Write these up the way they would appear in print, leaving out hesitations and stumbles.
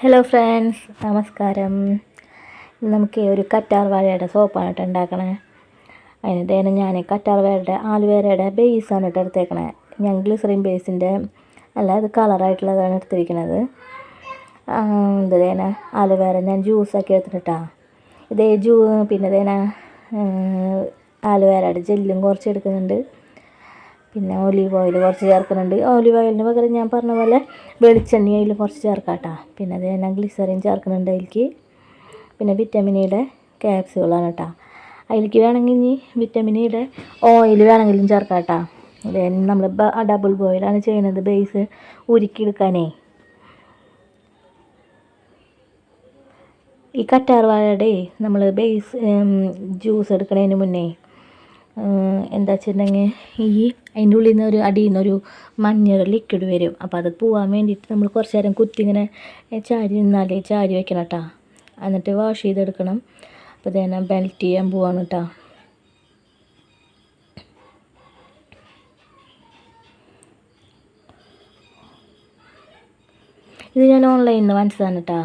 Hello friends, നമസ്കാരം. നമുക്ക് ഒരു കറ്റാർ വാഴയുടെ സോപ്പാണ് കേട്ടോ ഉണ്ടാക്കണേ. അതിന് ഞാൻ കറ്റാർ വാഴയുടെ ആലുവേരയുടെ ബേസാണ് കേട്ടോ എടുത്തേക്കണേ. ഞാൻ ഗ്ലിസറിൻ ബേസിൻ്റെ അല്ല, ഇത് കളറായിട്ടുള്ളതാണ് എടുത്തിരിക്കുന്നത്. ഇതേന ആലുവേര ഞാൻ ജ്യൂസാക്കി എടുത്തിട്ടാ. പിന്നെ ഇതേന ആലുവേരയുടെ ജെല്ലും കുറച്ച് എടുക്കുന്നുണ്ട്. പിന്നെ ഒലീവ് ഓയിൽ കുറച്ച് ചേർക്കുന്നുണ്ട്. ഒലീവ് ഓയിലിന് പകരം ഞാൻ പറഞ്ഞ പോലെ വെളിച്ചെണ്ണ അതിൽ കുറച്ച് ചേർക്കാം കേട്ടോ. പിന്നെ അത് ഞാൻ ഗ്ലിസറിൻ ചേർക്കുന്നുണ്ട് അതിലേക്ക്. പിന്നെ വിറ്റാമിൻ ഇയുടെ ക്യാപ്സ്യൂളാണ് കേട്ടോ. അതിലേക്ക് വേണമെങ്കിൽ ഇനി വിറ്റാമിൻ ഇയുടെ ഓയിൽ വേണമെങ്കിലും ചേർക്കാം കേട്ടോ. ഇത് നമ്മൾ ഡബിൾ ബോയിലാണ് ചെയ്യുന്നത്, ബേസ് ഉരുക്കിയെടുക്കാനേ. ഈ കറ്റാർ വാഴയുടെ നമ്മൾ ബേസ് ജ്യൂസ് എടുക്കുന്നതിന് മുന്നേ എന്താ വെച്ചിട്ടുണ്ടെങ്കിൽ അതിൻ്റെ ഉള്ളിൽ നിന്ന് അടിയിൽ നിന്നൊരു മഞ്ഞൾ ലിക്വിഡ് വരും. അപ്പോൾ അത് പോകാൻ വേണ്ടിയിട്ട് നമ്മൾ കുറച്ച് നേരം കുത്തി ഇങ്ങനെ ചാരി വെക്കണം കേട്ടോ. എന്നിട്ട് വാഷ് ചെയ്തെടുക്കണം. അപ്പോൾ ഇതേനെ മെൽറ്റ് ചെയ്യാൻ പോവാണ് കേട്ടോ. ഇത് ഞാൻ ഓൺലൈനിൽ നിന്ന് വാങ്ങിച്ചതാണ് കേട്ടോ.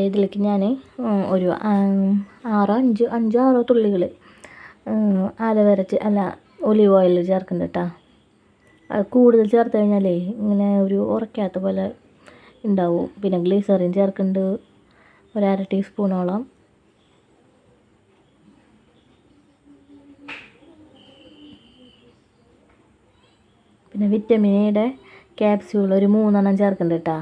ഇതിലേക്ക് ഞാൻ ഒരു അഞ്ചോ ആറോ തുള്ളികൾ ആലോവേര ഒലീവ് ഓയിൽ ചേർക്കുന്നുണ്ട് കേട്ടോ. അത് കൂടുതൽ ചേർത്ത് കഴിഞ്ഞാലേ ഇങ്ങനെ ഒരു ഉറക്കാത്ത പോലെ ഉണ്ടാവും. പിന്നെ ഗ്ലിസറിൻ ചേർക്കുന്നുണ്ട് ഒരു 1/2 ടീസ്പൂണോളം. പിന്നെ വിറ്റാമിൻ ഇയുടെ ക്യാപ്സ്യൂൾ ഒരു 3 എണ്ണം ചേർക്കുന്നുണ്ട് കേട്ടോ.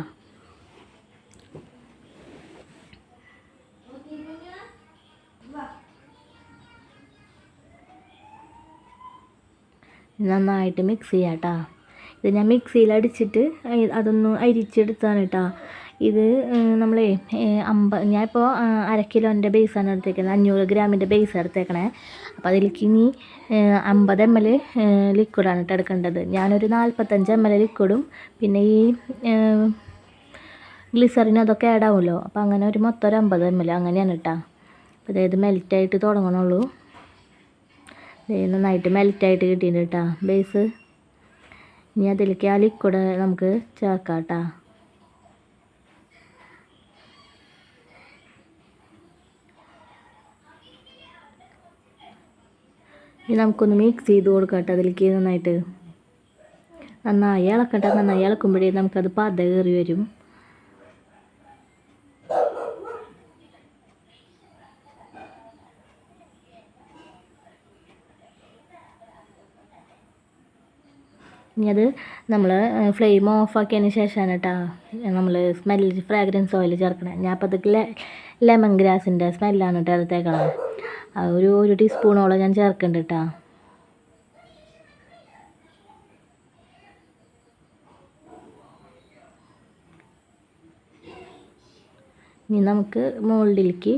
നന്നായിട്ട് മിക്സ് ചെയ്യാം കേട്ടോ. ഇത് ഞാൻ മിക്സിയിൽ അടിച്ചിട്ട് അതൊന്ന് അരിച്ചെടുത്താണ് കേട്ടോ. ഇത് നമ്മളെ ഞാനിപ്പോൾ 1/2 കിലോൻ്റെ ബേസാണ് എടുത്തേക്കുന്നത്, 500 ഗ്രാമിൻ്റെ ബേസ് എടുത്തേക്കണേ. അപ്പോൾ അതിലേക്ക് ഇനി 50 ml ലിക്വിഡാണ് കേട്ടോ എടുക്കേണ്ടത്. ഞാനൊരു 45 ml ലിക്വിഡും പിന്നെ ഈ ഗ്ലിസറിൻ അതൊക്കെ ആഡ് ആവുമല്ലോ. അപ്പോൾ അങ്ങനെ ഒരു മൊത്തം ഒരു 50 ml അങ്ങനെയാണ് കേട്ടോ. അപ്പോൾ അതായത് മെൽറ്റായിട്ട് തുടങ്ങണുള്ളൂ. നന്നായിട്ട് മെൽറ്റായിട്ട് കിട്ടിയിട്ടുണ്ട് കേട്ടോ ബേസ്. ഇനി അതിലേക്ക് ആ ലിക്വിഡ് നമുക്ക് ചേർക്കാം കേട്ടോ. ഇനി നമുക്കൊന്ന് മിക്സ് ചെയ്ത് കൊടുക്കാം കേട്ടോ. അതിലേക്ക് നന്നായി ഇളക്കട്ടെ. നന്നായി ഇളക്കുമ്പോഴേ നമുക്കത് പത കയറി വരും. ഇനി അത് നമ്മൾ ഫ്ലെയിം ഓഫാക്കിയതിന് ശേഷമാണ് കേട്ടോ നമ്മൾ ഫ്രാഗ്രൻസ് ഓയിൽ ചേർക്കണം. ഞാൻ അപ്പോൾ അത് ലെമൺ ഗ്രാസിൻ്റെ സ്മെല്ലാണ് കേട്ടോ എടുത്തേക്കണം. ഒരു ടീസ്പൂണോളം ഞാൻ ചേർക്കുന്നുണ്ട് കേട്ടോ. ഇനി നമുക്ക് മോൾഡിലേക്ക്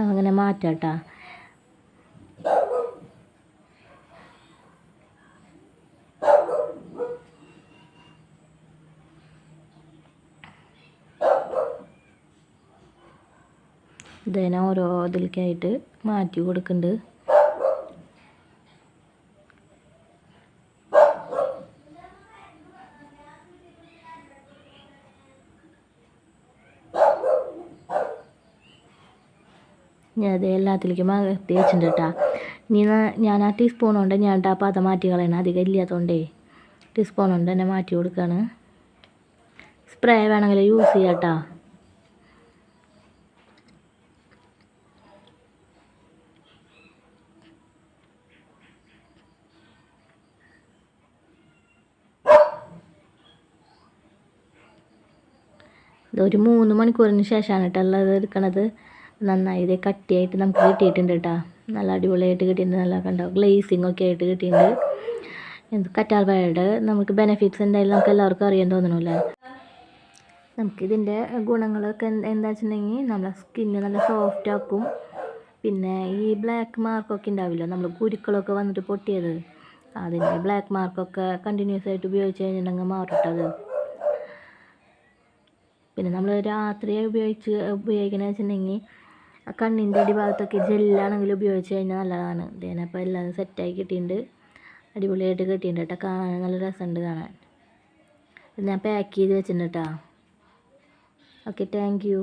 അങ്ങനെ മാറ്റാം കേട്ടോ. ഇതിനെ ഓരോ ഇതിലേക്കായിട്ട് മാറ്റി കൊടുക്കുന്നുണ്ട്. ഞാൻ അത് എല്ലാത്തിലേക്കും മാറ്റി വെച്ചിട്ടുണ്ട് കേട്ടോ. ഇനി ഞാൻ ആ ടീസ്പൂൺ കൊണ്ട് ഞാൻ ആ പാത മാറ്റി കളയണം. അധികം ഇല്ലാത്തതുകൊണ്ടേ ടീസ്പൂൺ കൊണ്ട് തന്നെ മാറ്റി കൊടുക്കുകയാണ്. സ്പ്രേ വേണമെങ്കിൽ യൂസ് ചെയ്യാം കേട്ടോ. ഇതൊരു 3 മണിക്കൂറിന് ശേഷമാണ് കേട്ടോ ഉള്ളത് എടുക്കണത്. നന്നായി ഇത് കട്ടിയായിട്ട് നമുക്ക് കിട്ടിയിട്ടുണ്ട് കേട്ടോ. നല്ല അടിപൊളിയായിട്ട് കിട്ടിയിട്ടുണ്ട്. നല്ല കണ്ടാവും ഗ്ലേസിങ് ഒക്കെ ആയിട്ട് കിട്ടിയിട്ടുണ്ട്. കറ്റാർ വാഴയുടെ നമുക്ക് ബെനിഫിറ്റ്സ് എന്തായാലും നമുക്ക് എല്ലാവർക്കും അറിയാൻ തോന്നണമല്ലേ. നമുക്കിതിൻ്റെ ഗുണങ്ങളൊക്കെ എന്താ വെച്ചിട്ടുണ്ടെങ്കിൽ നമ്മളെ സ്കിന്ന് നല്ല സോഫ്റ്റ് ആക്കും. പിന്നെ ഈ ബ്ലാക്ക് മാർക്കൊക്കെ ഉണ്ടാവില്ല, നമ്മൾ കുരുക്കളൊക്കെ വന്നിട്ട് പൊട്ടിയത്, അതിൻ്റെ ബ്ലാക്ക് മാർക്കൊക്കെ കണ്ടിന്യൂസ് ആയിട്ട് ഉപയോഗിച്ച് കഴിഞ്ഞിട്ടുണ്ടെങ്കിൽ മാറിട്ടത്. പിന്നെ നമ്മൾ രാത്രി ഉപയോഗിക്കണമെന്ന് വെച്ചിട്ടുണ്ടെങ്കിൽ ആ കണ്ണിൻ്റെ അടിഭാഗത്തൊക്കെ ജെല്ലാണെങ്കിൽ ഉപയോഗിച്ച് കഴിഞ്ഞാൽ നല്ലതാണ്. ഇതിനപ്പോൾ എല്ലാം സെറ്റായി കിട്ടിയിട്ടുണ്ട്, അടിപൊളിയായിട്ട് കിട്ടിയിട്ടുണ്ട് കേട്ടോ. കാണാൻ നല്ല രസമുണ്ട് കാണാൻ. ഞാൻ പാക്ക് ചെയ്ത് വെച്ചിട്ടുണ്ട് കേട്ടോ. Okay, thank you.